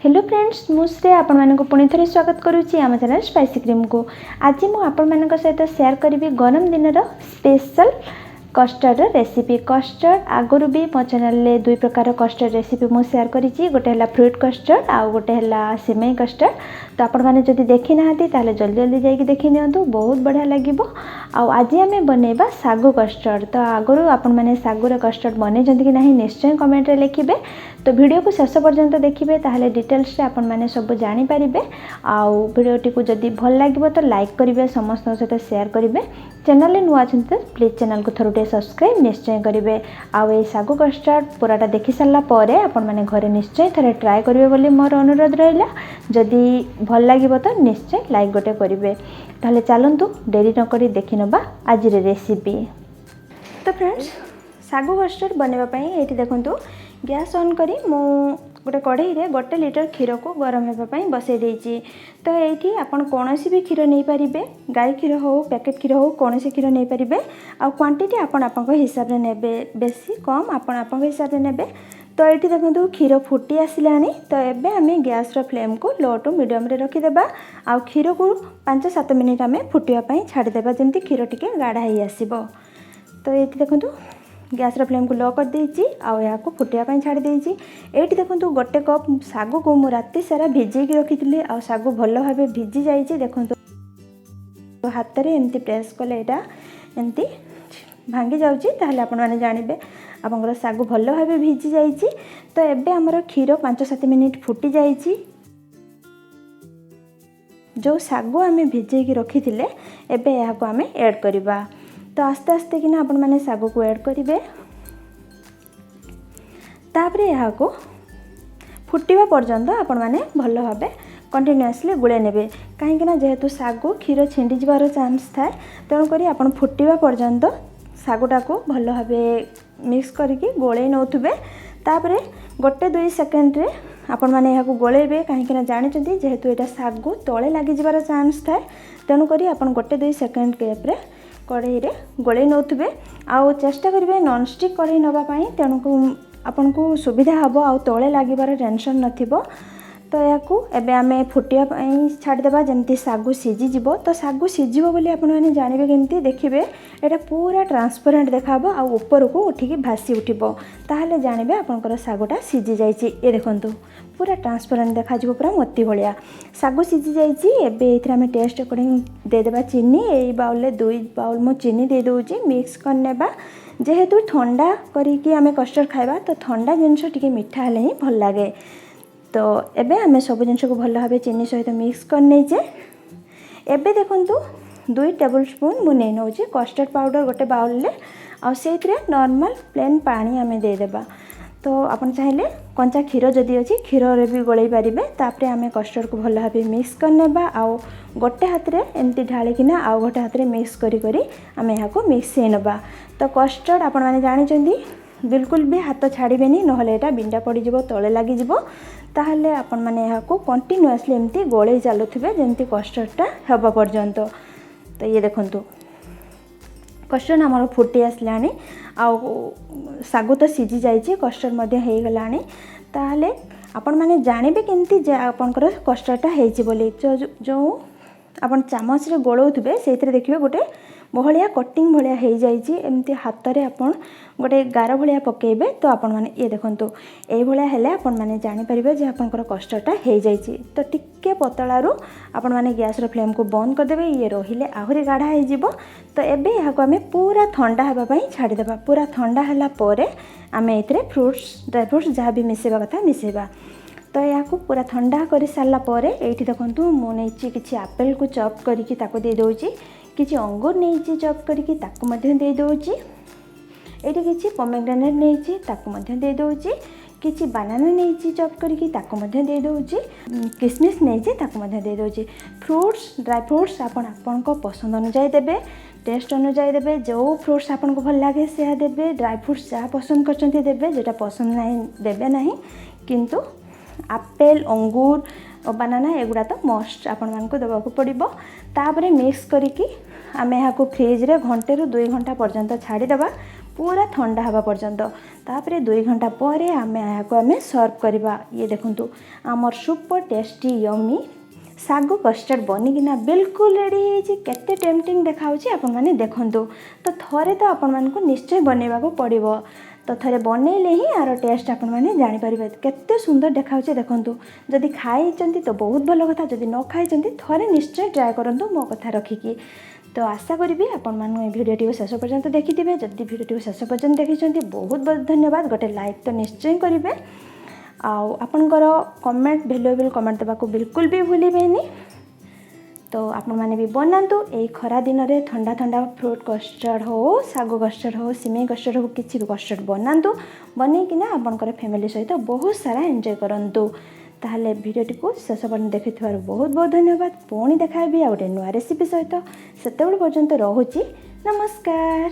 Hello friends मुझे आपण पुणी थे स्वागत करुच्ची आम चैनल स्पाइसी क्रीम को। आज मु आपण सहित शेयर करी गरम दिन स्पेशल कस्टर्ड रेसिपी। कस्टर्ड आगुरी भी मो चैनल दुई प्रकार कस्टर्ड रेसिपी मु शेयर करी गोटे है फ्रूट कस्टर्ड आउ गोटे है सिमई कस्टर्ड। तो आपण मैंने जदि देखी ना ताले जल्दी जल्दी जाइए देखी नियंतु, बहुत बढ़िया लगे। आज आम बनइबा सागू कस्टर्ड। तो आगुरी आपण मैंने सागूर कस्टर्ड बनई कि नहीं निश्चय कमेंट रे लिखिबे। तो वीडियो को शेष पर्यंत देखिए ताहले डिटेल्स रे आपण मैंने सब जानी पारिबे। आउ वीडियोटी को जदि भल लागिबो तो लाइक करिवे, समस्त सहित शेयर करिवे। चैनल रे नुआ छन तो प्लीज चैनल को थोड़े सब्सक्राइब निश्चय करिवे। आउ ए सागू कस्टर्ड पूराटा देखि सारला परे आपण मैंने घरे निश्चय थरे ट्राई करिवे बोली मोर अनुरोध रहिला। जदि भल लागिबो तो निश्चय लाइक गोटे करिवे। ताहले चलंतु देरी न करी देखि नबा आज रे रेसिपी। तो फ्रेंड्स सागू कस्टर्ड बनवा पई एठी देखंतु गैस ऑन करी मु गोटे कढ़ई रे 1 लीटर क्षीर को गरम होगापी बसई देती। तो ये आपन कौन भी क्षीर नहीं पारे, गाई क्षीर हो पैकेट क्षीर हो कौन क्षीर नहीं पारे। आ क्वांटिटी आपन हिसाब से नेबे, बेसी कम आपन हिसाब से नेबे। तो ये देखो क्षीर फुटी आसलानी। तो एबे आमे गैस रो फ्लेम को लो टू मीडियम रे रखीदेबा। आ क्षीर को 5-7 मिनिट आमे फुटिया छाड़देबा जमती क्षीर टिके गाढ़ा ही आसीबो। तो ये देखो गैस रो फ्लेम को लो कर देइची आ या को फुटिया पई छाड़ी देइची। एठी देखंतु 1 कप सागू को मु राती सारा भिजे की रखितली। आ सागू भलो भाबे भिजी जाइची। देखंतु तो हाथ रे एमती प्रेस कले एटा एमती भांगी जाउची। ताहले आपण माने जानिबे आपनकर सागू भलो भाबे भिजी जाइची। तो एबे हमर क्षीर 5-7 मिनिट फुटी जाइची। जो सागू आमे भिजे की रखिथिले एबे या को आमे ऐड करबा। तो आस्ते आस्ते कि आपण माने सागू को ऐड करिवे। तापरे या को फुटिबा पर्यंत आपण माने भलो भाबे कंटिन्यूअसली गुळे नेबे। काहे कि ना जेहेतु सागू क्षीर छिंडी जबार चांस थाए, तेणु करी आपण फुटिबा पर्यंत सागूटा को भलो भाबे मिक्स करके गोळे नउथुबे। तापरे 1-2 सेकेंड रे आपण माने या को गोळेबे। काहे कि ना जानिचंती जेहेतु एटा सागू तळे लागि जबार चांस थाए, तेणु करी आपण 1-2 सेकेंड गैप रे कढ़ई रे गोळे नउथुबे। आउ चेष्टा करिवे नॉन स्टिक कढ़ई नबा पई, तेणु को आपन को सुविधा हबो आउ तळे लागिबार टेंशन नथिबो। तो या को एबे आमे फुटिया पई छाड़ देबा जमती सागू सिजी जिवो। तो सागू सिजिवो बोली आपण माने जानिबे केमती देखिबे एटा पूरा ट्रांसपेरेंट देखाबो आ ऊपर को उठिकी भासी उठिबो। ताहले जानिबे आपनकर सागूटा सिजी जाईची। ए देखंतु पूरा ट्रांसपेरेंट देखा जिवो, पूरा मोती भलिया सागू सिजी जाईची। एबे एथरा में टेस्ट अकॉर्डिंग दे देबा चीनी। एई बाउल ले 2 बाउल मो चीनी दे दोउची, मिक्स करनेबा। जेहेतु ठंडा करिकी आमे कस्टर्ड खाइबा तो ठंडा जिंस टिके मिठा हले ही भल लागे। तो एबे आमे सब जिनस को भल भाबे चीनी सहित मिक्स करने जे। एबे देखंतु 2 टेबल स्पून मु नै नउची कस्टर्ड पाउडर गोटे बाउल ले। आ सेइतरे नॉर्मल प्लेन पानी आमे दे देबा। तो आपण चाहिले कंचा क्षीर जदि अछि क्षीर रे भी गोळै पारिबे। तापरे आमे कस्टर्ड को भल भाबे मिक्स करनेबा। आउ गोटे हाथ रे एमती ढाली किना आउ गोटे हाथ रे मिक्स करी करी आमे या को मिक्स हेनबा। तो कस्टर्ड आपण माने जानि चंदी बिल्कुल भी हाथ छाड़िबेनी, नहले एटा बिंडा पड़ी जिवो, तळे लागि जिवो। ताहले आपण माने या को कंटिन्यूअसली एमती गोळे चालुथिबे जेमती कस्टर्डटा हेबा पर्यंत। तो ये देखंतु कस्टर्ड हमर फुटी आसलानी। आउ सागू तो सिजी जाइए, कस्टर्ड मध्य हो गलानी। ताहले आपण माने जानिबे केमती जे आपनकर कस्टर्डटा हेछि बोली। जो आपण चामच रे गोळौथबे सेइतरे देखिबे गोटे बहलिया कटिंग भलिया हो जाइए। एमती हाथ रे आपण गोटे गार भलिया पकेबे। तो आपण माने ये देखंतु एई भलिया हेले आपण माने जानि परिबे जे आपनकर कस्टर्डटा हो जाइए। तो टिके पतलारू आपण माने गैस रो फ्लेम को बंद कर देबे। ये रहिले आहुरी गाढ़ा हो जिवो। तो एबे या को आमे पूरा ठंडा हेबा पई छाडी देबा। पूरा ठंडा हला परे आमे एतरे फ्रूट्स ड्राई फ्रूट्स जहाँ भी मिसेबा कथा मिसेबा। तो या को पूरा ठंडा कर सारा पर एठी देखंतु मु नेछि किछि एप्पल को चॉप करिकि ताको दे दोउची, किछि अंगूर नेछि चॉप करिकि ताको मध्य दे दोउची। एठी किछि पोमेग्रेनेट नेछि ताको मध्य दे दोउची, किछि बनाना नेछि चॉप करिकि ताको मध्य दे दोउची, किशमिश नेछि ताको मध्य दे दोउची। फ्रूट्स ड्राई फ्रूट्स आपनको पसंद अनुसार देबे, टेस्ट अनुसार देबे। जो फ्रूट्स आपनको भल लागे से देबे, ड्राई फ्रूट्स जहाँ पसंद करचंती देबे, जेटा पसंद नाही देबे नाही। किंतु एप्पल अंगूर और बनाना एगुड़ा तो मस्ट आपण मानक देवाक पड़ो। तापर मिक्स करिकी आमे यहाँ को फ्रिज रे 1 ରୁ 2 घंटा पर्यंत छाड़ीदेबा। पूरा ठंडा हवा पर्यंत तापर 2 घंटा पर आमे सर्व करवा। ये देखंतु आमर सुपर टेस्टी यमी सागू कस्टर्ड बनिकिना बिल्कुल रेडी होइछि। केते टेम्पटिंग देखाउछि आपण माने देखंतु। तो थरे तो आपण मानकु निश्चय बनेबा को पड़िबो। तो थरे बनैले ही आर टेस्ट आपण माने जानि परिबे केते सुंदर देखाउछि देखंतु। जदि खाइचंती तो बहुत भलो कथा, जदि न खाइचंती थरे निश्चय ट्राई करंतु मो कथा रखिकी। तो आशा करी आपण माने भिडियोटी शेष पर्यंत देखिथिबे। जदि भिडियोटी शेष पर्यंत देखिचंती बहुत बहुत धन्यवाद। गोटे लाइक तो निश्चय करिवे। आपणकर कमेंट भैल्युएबल कमेंट देवाक बिल्कुल भी भूलिबेनी। तो आपण माने भी बनातु ए खरा दिन रे ठंडा ठंडा फ्रूट कस्टर्ड हो, सागो कस्टर्ड हो, सिमेई कस्टर्ड हो, किछि भी कस्टर्ड बनातु। बनै किना आपणकर फैमिली सहित बहुत सारा एंजॉय करंतु। ताहले भिडियोटी को शेष पर्यंत देखिथिबार बहुत बहुत धन्यवाद। पुणी देखाबी आ गोटे नुआ रेसिपी सहित। सेतेबेल पर्यंत रहुछि। नमस्कार।